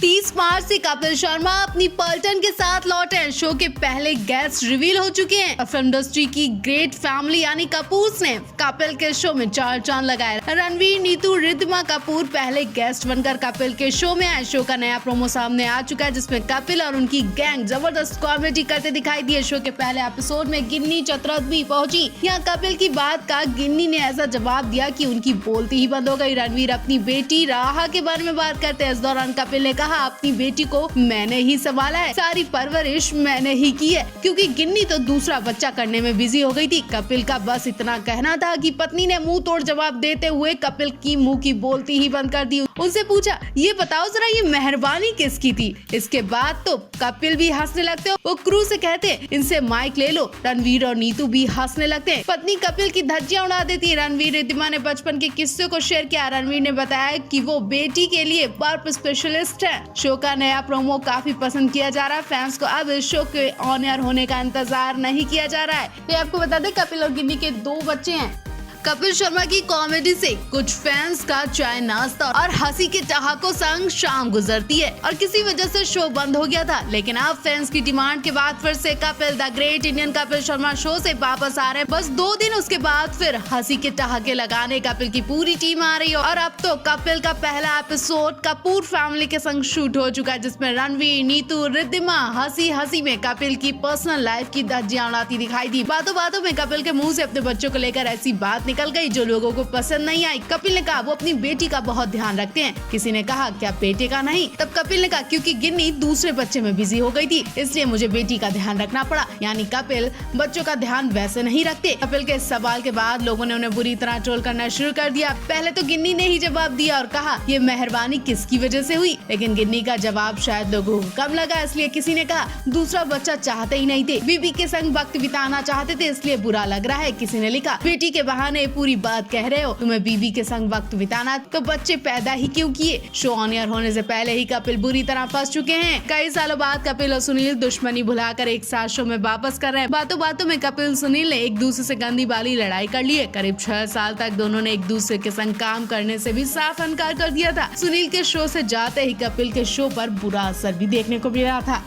30 मार्च से कपिल शर्मा अपनी पलटन के साथ लौटे हैं। शो के पहले गेस्ट रिवील हो चुके हैं और फिल्म इंडस्ट्री की ग्रेट फैमिली यानी कपूर ने कपिल के शो में चार चांद लगाए। रणवीर, नीतू, रिद्धिमा कपूर पहले गेस्ट बनकर कपिल के शो में आए। शो का नया प्रोमो सामने आ चुका है जिसमें कपिल और उनकी गैंग जबरदस्त कॉमेडी करते दिखाई दिए। शो के पहले एपिसोड में गिन्नी चतरथ भी पहुंची। यहाँ कपिल की बात का गिन्नी ने ऐसा जवाब दिया कि उनकी बोलती ही बंद हो गई। रणवीर अपनी बेटी राहा के बारे में बात करते हैं। इस दौरान कपिल ने कहा, अपनी बेटी को मैंने ही संभाला है, सारी परवरिश मैंने ही की है, क्योंकि गिन्नी तो दूसरा बच्चा करने में बिजी हो गई थी। कपिल का बस इतना कहना था कि पत्नी ने मुंह तोड़ जवाब देते हुए कपिल की मुंह की बोलती ही बंद कर दी। उनसे पूछा, ये बताओ जरा ये मेहरबानी किसकी थी? इसके बाद तो कपिल भी हंसने लगते हो। वो क्रू से कहते, इनसे माइक ले लो। रणवीर और नीतू भी हंसने लगते हैं। पत्नी कपिल की धज्जियां उड़ा देती है। रणवीर, रिद्धिमा ने बचपन के किस्से को शेयर किया। रणवीर ने बताया कि वो बेटी के लिए बर्फ स्पेशलिस्ट है। शो का नया प्रोमो काफी पसंद किया जा रहा है। फैंस को अब इस शो के ऑन एयर होने का इंतजार नहीं किया जा रहा है। तो आपको बता दें, कपिल और गिन्नी के 2 बच्चे हैं। कपिल शर्मा की कॉमेडी से कुछ फैंस का चाय नाश्ता और हंसी के चाहकों संग शाम गुजरती है और किसी वजह से शो बंद हो गया था, लेकिन अब फैंस की डिमांड के बाद फिर से Kapil the great Indian Kapil Sharma show से वापस आ रहे हैं। बस 2 दिन उसके बाद फिर हंसी के ठहाके लगाने कपिल की पूरी टीम आ रही है और अब तो कपिल का पहला एपिसोड कपूर फैमिली के संग शूट हो चुका है, जिसमें रणवीर, नीतू, रिद्धिमा हंसी हंसी में कपिल की पर्सनल लाइफ की धज्जियां उड़ाती दिखाई दी। बातों बातों में कपिल के मुंह से अपने बच्चों को लेकर ऐसी बात निकल गई जो लोगों को पसंद नहीं आई। कपिल ने कहा, वो अपनी बेटी का बहुत ध्यान रखते हैं। किसी ने कहा, क्या बेटे का नहीं? तब कपिल ने कहा, क्योंकि गिन्नी दूसरे बच्चे में बिजी हो गई थी, इसलिए मुझे बेटी का ध्यान रखना पड़ा। यानी कपिल बच्चों का ध्यान वैसे नहीं रखते। कपिल के इस सवाल के बाद लोगों ने उन्हें बुरी तरह ट्रोल करना शुरू कर दिया। पहले तो गिन्नी ने ही जवाब दिया और कहा, ये मेहरबानी किसकी वजह से हुई? लेकिन गिन्नी का जवाब शायद लोगों को कम लगा, इसलिए किसी ने कहा, दूसरा बच्चा चाहते ही नहीं थे, बीबी के संग वक्त बिताना चाहते थे, इसलिए बुरा लग रहा है। किसी ने लिखा, बेटी के बहाने पूरी बात कह रहे हो, तुम्हें बीबी के संग वक्त बिताना, तो बच्चे पैदा ही क्यों किए? शो ऑन एयर होने से पहले ही कपिल बुरी तरह फंस चुके हैं। कई सालों बाद कपिल और सुनील दुश्मनी भुलाकर एक साथ शो में वापस कर रहे हैं। बातों बातों में कपिल सुनील ने एक दूसरे से गंदी वाली लड़ाई कर ली है। करीब 6 साल तक दोनों ने एक दूसरे के संग काम करने से भी साफ इनकार कर दिया था। सुनील के शो से जाते ही कपिल के शो पर बुरा असर भी देखने को मिला था।